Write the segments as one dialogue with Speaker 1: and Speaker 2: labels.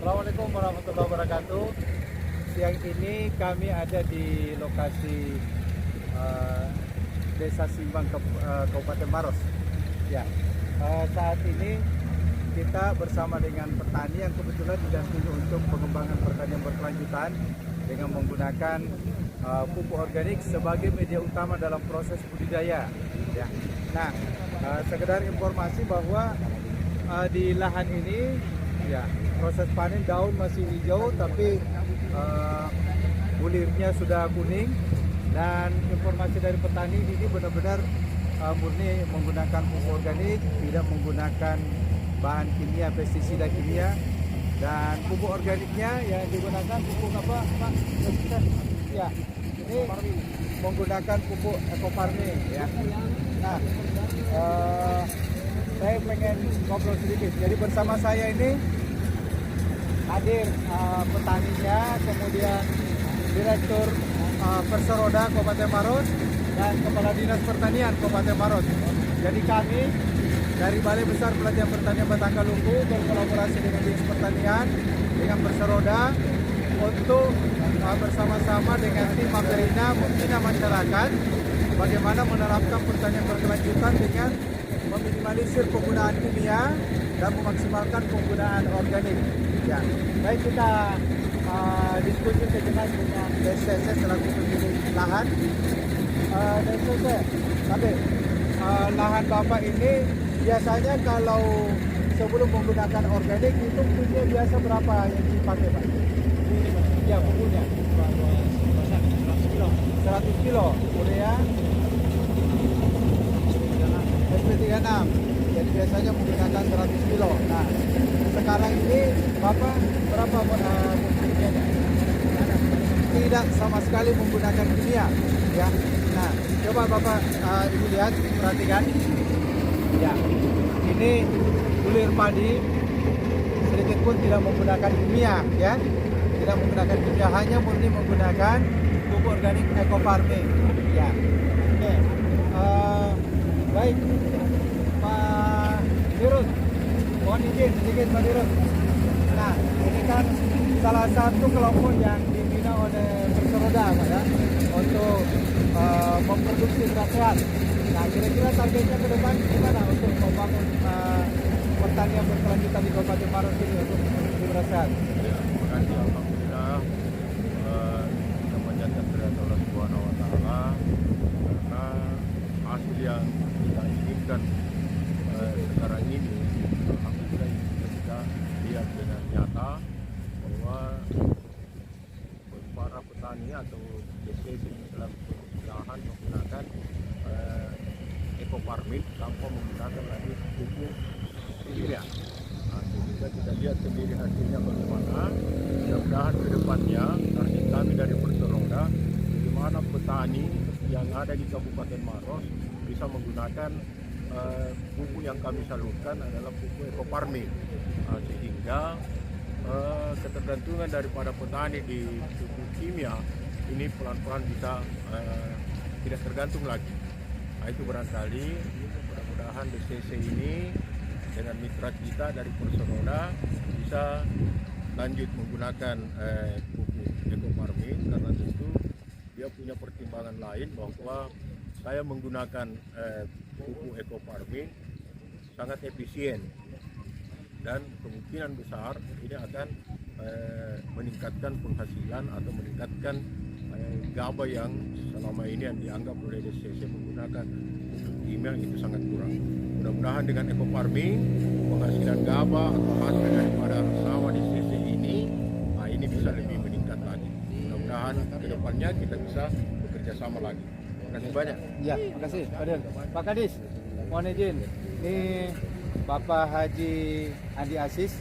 Speaker 1: Assalamualaikum warahmatullahi wabarakatuh. Siang ini kami ada di lokasi Desa Simbang, Kabupaten Maros. Ya, saat ini kita bersama dengan petani yang kebetulan didampingi untuk pengembangan pertanian berkelanjutan dengan menggunakan pupuk organik sebagai media utama dalam proses budidaya. Ya, nah, sekedar informasi bahwa di lahan ini, ya, proses panen daun masih hijau tapi bulirnya sudah kuning, dan informasi dari petani ini benar-benar murni menggunakan pupuk organik, tidak menggunakan bahan kimia, pestisida kimia. Dan pupuk organiknya yang digunakan pupuk apa, Pak? Ya, ini menggunakan pupuk ekofarming, ya. Nah, saya pengen ngobrol sedikit. Jadi bersama saya ini hadir petaninya, kemudian Direktur Perseroda Kabupaten Maros dan Kepala Dinas Pertanian Kabupaten Maros. Jadi kami dari Balai Besar Pelatihan Pertanian Batanggalunggu berkolaborasi dengan Dinas Pertanian dengan Perseroda untuk bersama-sama dengan tim Maperina membina masyarakat bagaimana menerapkan pertanian berkelanjutan dengan meminimalisir penggunaan kimia dan memaksimalkan penggunaan organik. Ya, baik, kita diskusi sejenak dengan DSC selaku pemilik lahan. DSC, tapi lahan Bapak ini biasanya kalau sebelum menggunakan organik itu punya biasa berapa yang dipakai, Pak? Ya, pupuknya 100 kilo urea SP36. Jadi biasanya menggunakan 100 kilo. Nah, sekarang ini Bapak berapa pupuknya? Tidak sama sekali menggunakan kimia, ya. Nah, coba Bapak Ibu lihat, perhatikan. Ya, ini bulir padi sedikit pun tidak menggunakan kimia, ya. Tidak menggunakan kimia, hanya murni menggunakan pupuk organik ekofarming. Ya. Oke. Baik. Pak Dirut, mohon izin sedikit Pak Dirut. Nah, ini kan salah satu kelompok yang dibina oleh Perseroda, Pak, ya, untuk memproduksi beras sehat. Nah, kira-kira targetnya ke depan gimana untuk membangun pertanian berkelanjutan di Kabupaten Maros ini untuk memproduksi beras sehat?
Speaker 2: Ya, terima kasih. Alhamdulillah kita menyatakan kepada Allah Subhanahu Wa Taala karena hasil yang kita inginkan sekarang ini, alhamdulillah kita bisa lihat dengan nyata bahwa para petani atau DSC dalam lahan menggunakan ekofarming tanpa menggunakan lagi pupuk kimia. Sehingga kita lihat sendiri hasilnya bagaimana. Mudah-mudahan ke depannya target kami dari Perseroda bagaimana petani yang ada di Kabupaten Maros bisa menggunakan pupuk yang kami salurkan adalah pupuk ekofarming, sehingga ketergantungan daripada petani di pupuk kimia ini pelan-pelan bisa tidak tergantung lagi. Nah, itu barangkali mudah-mudahan DCC ini dengan mitra kita dari Perseroda bisa lanjut menggunakan pupuk ekofarming, karena tentu dia punya pertimbangan lain bahwa saya menggunakan pupuk ekofarming sangat efisien dan kemungkinan besar ini akan meningkatkan penghasilan atau meningkatkan gaba yang selama ini yang dianggap oleh DCC menggunakan pupuk kimia itu sangat kurang. Mudah-mudahan dengan ekofarming penghasilan gaba atau hasil daripada sawah DCC ini, ini bisa lebih meningkat lagi. Mudah-mudahan kedepannya kita bisa bekerja sama lagi. Terima kasih banyak.
Speaker 1: Ya, terima kasih Pak Kadis. Mohon izin, ini Bapak Haji Andi Asis,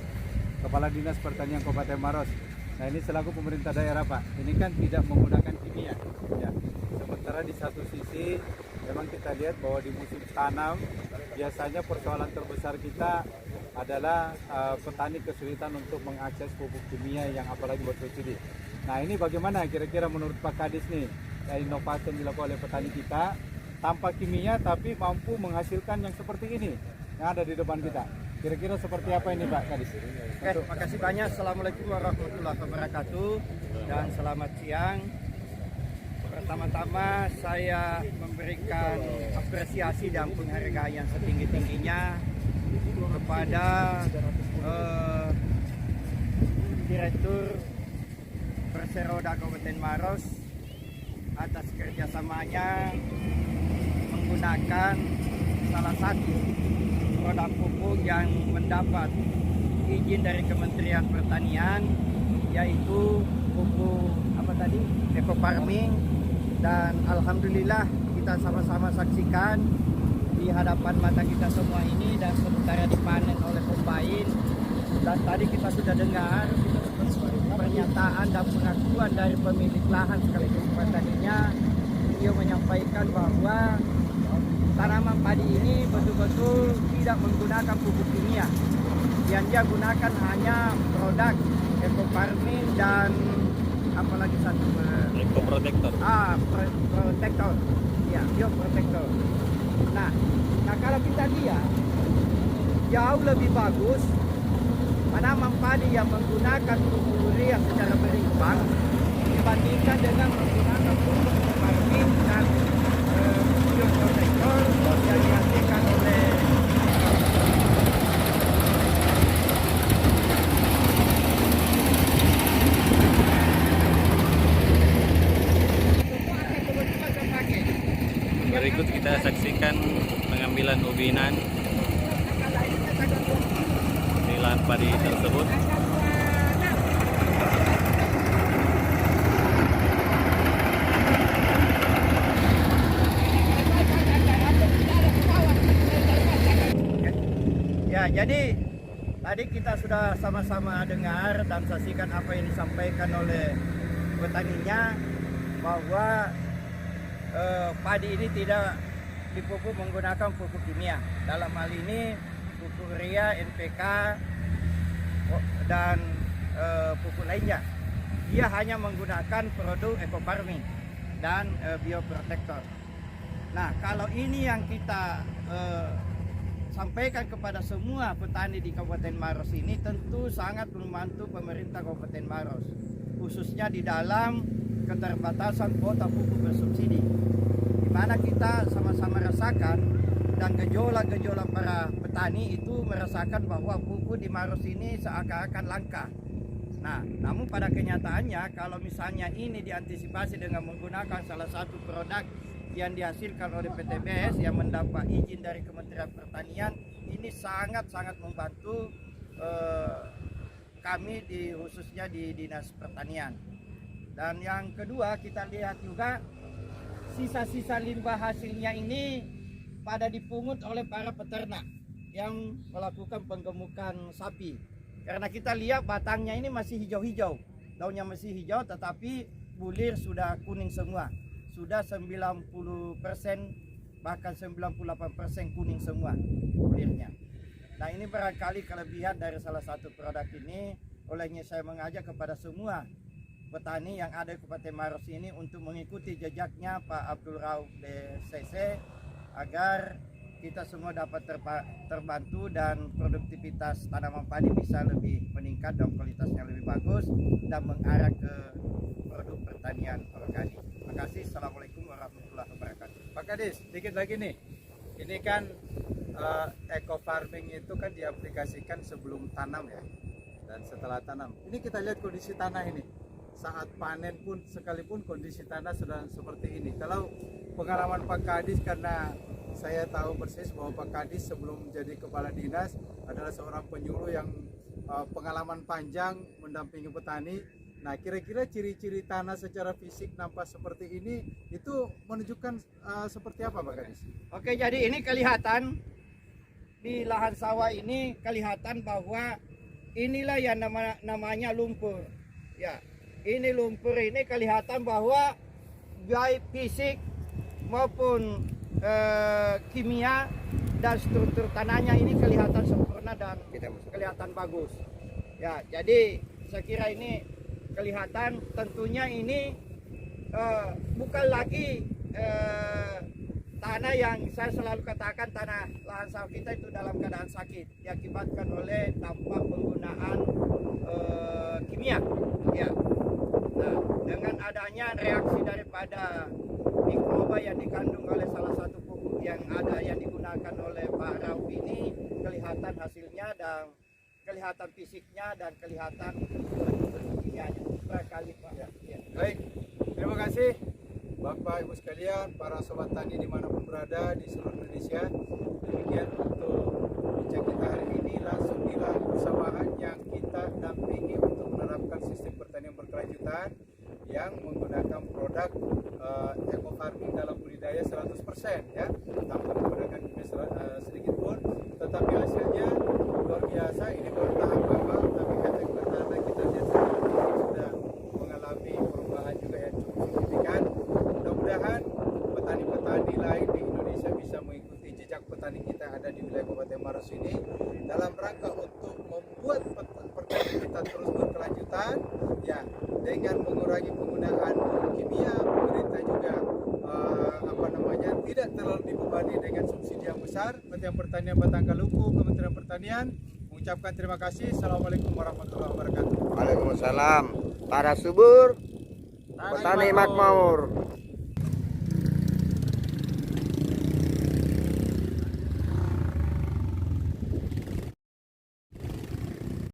Speaker 1: Kepala Dinas Pertanian Kabupaten Maros. Nah, ini selaku pemerintah daerah, Pak, ini kan tidak menggunakan kimia, ya. Sementara di satu sisi memang kita lihat bahwa di musim tanam biasanya persoalan terbesar kita adalah petani kesulitan untuk mengakses pupuk kimia yang apalagi buat subsidi. Nah, ini bagaimana kira-kira menurut Pak Kadis nih, inovasi yang dilakukan oleh petani kita tanpa kimia tapi mampu menghasilkan yang seperti ini yang ada di depan kita? Kira-kira seperti apa ini Pak Kadis?
Speaker 3: Oke, makasih banyak. Assalamualaikum warahmatullahi wabarakatuh dan selamat siang. Pertama-tama saya memberikan apresiasi dan penghargaan yang setinggi-tingginya kepada Direktur Perseroda Kabupaten Maros atas kerjasamanya menggunakan salah satu produk pupuk yang mendapat izin dari Kementerian Pertanian, yaitu pupuk Eco Farming, dan alhamdulillah kita sama-sama saksikan di hadapan mata kita semua ini dan sementara dipanen oleh pemain. Dan tadi kita sudah dengar pernyataan dan pengakuan dari pemilik lahan sekaligus petaninya. Dia menyampaikan bahwa tanaman padi ini betul-betul tidak menggunakan pupuk kimia. Yang dia gunakan hanya produk Eco Farming dan apalagi satu
Speaker 4: Eco Protector.
Speaker 3: Protector. Ya, bioprotector. Nah, kalau kita lihat jauh lebih bagus tanaman padi yang menggunakan pupuk urea secara berimbang dibandingkan dengan menggunakan pupuk Eco Farming dan bioprotector yang dihasilkan oleh
Speaker 4: Berikut kita saksikan pengambilan ubinan di lahan padi tersebut.
Speaker 3: Ya, jadi tadi kita sudah sama-sama dengar dan saksikan apa yang disampaikan oleh petaninya bahwa padi ini tidak dipupuk menggunakan pupuk kimia. Dalam hal ini pupuk urea, NPK dan pupuk lainnya. Dia hanya menggunakan produk Eco Farming dan bioprotector. Nah, kalau ini yang kita sampaikan kepada semua petani di Kabupaten Maros ini, tentu sangat membantu pemerintah Kabupaten Maros, khususnya di dalam keterbatasan kuota pupuk bersubsidi, di mana kita sama-sama rasakan dan gejolak-gejolak para petani itu merasakan bahwa pupuk di Maros ini seakan-akan langka. Nah, namun pada kenyataannya kalau misalnya ini diantisipasi dengan menggunakan salah satu produk yang dihasilkan oleh PTBS yang mendapat izin dari Kementerian Pertanian, ini sangat-sangat membantu kami khususnya di Dinas Pertanian. Dan yang kedua, kita lihat juga sisa-sisa limbah hasilnya ini pada dipungut oleh para peternak yang melakukan penggemukan sapi. Karena kita lihat batangnya ini masih hijau-hijau, daunnya masih hijau, tetapi bulir sudah kuning semua. Sudah 90%, bahkan 98% kuning semua bulirnya. Nah, ini barangkali kelebihan dari salah satu produk ini. Olehnya saya mengajak kepada semua petani yang ada di Kabupaten Maros ini untuk mengikuti jejaknya Pak Abdul Rauf DCC agar kita semua dapat terbantu dan produktivitas tanaman padi bisa lebih meningkat dan kualitasnya lebih bagus dan mengarah ke produk pertanian organik. Terima kasih. Assalamualaikum warahmatullahi wabarakatuh.
Speaker 1: Pak Kadis, sedikit lagi nih. Ini kan Eco Farming itu kan diaplikasikan sebelum tanam ya, dan setelah tanam. Ini kita lihat kondisi tanah ini. Saat panen pun sekalipun kondisi tanah sudah seperti ini. Kalau pengalaman Pak Kadis, karena saya tahu persis bahwa Pak Kadis sebelum menjadi kepala dinas adalah seorang penyuluh yang pengalaman panjang mendampingi petani. Nah, kira-kira ciri-ciri tanah secara fisik nampak seperti ini itu menunjukkan seperti apa Pak Kadis?
Speaker 3: Oke, jadi ini kelihatan di lahan sawah ini kelihatan bahwa inilah yang namanya lumpur. Ya, ini lumpur ini kelihatan bahwa baik fisik maupun kimia dan struktur tanahnya ini kelihatan sempurna dan kelihatan bagus. Ya, jadi saya kira ini kelihatan, tentunya ini bukan lagi tanah yang saya selalu katakan tanah lahan sawah kita itu dalam keadaan sakit diakibatkan oleh dampak penggunaan kimia. Ya. Nah, dengan adanya reaksi daripada mikroba yang dikandung oleh salah satu pupuk yang ada yang digunakan oleh Pak Rauf ini, kelihatan hasilnya dan kelihatan fisiknya dan kelihatan kimianya. Berkali Pak.
Speaker 1: Ya.
Speaker 3: Ya.
Speaker 1: Baik, terima kasih Bapak Ibu sekalian, para sobat tani dimanapun berada di seluruh Indonesia. Demikian untuk bincang kita hari ini, langsung di lahan persawahan yang kita dampingi untuk menerapkan sistem pertanian berkelanjutan yang menggunakan produk eco farming dalam budidaya 100% ya, tanpa menggunakan kimia sedikit pun, tetapi hasilnya luar biasa. Ini baru tahap awal, tapi efek pertama kita lihat sudah mengalami perubahan juga yang cukup signifikan. Mudah-mudahan petani-petani lain di Indonesia bisa mengikuti jejak petani kita yang ada di wilayah Kabupaten Maros ini dalam rangka untuk membuat pertanian kita terus berkelanjutan ya, dengan mengurangi penggunaan kimia. Pemerintah juga tidak terlalu dibebani dengan subsidi yang besar. Kementerian Pertanian Batang Galuku, Kementerian Pertanian mengucapkan terima kasih. Assalamualaikum warahmatullahi wabarakatuh.
Speaker 3: Waalaikumsalam. Para subur, petani makmur.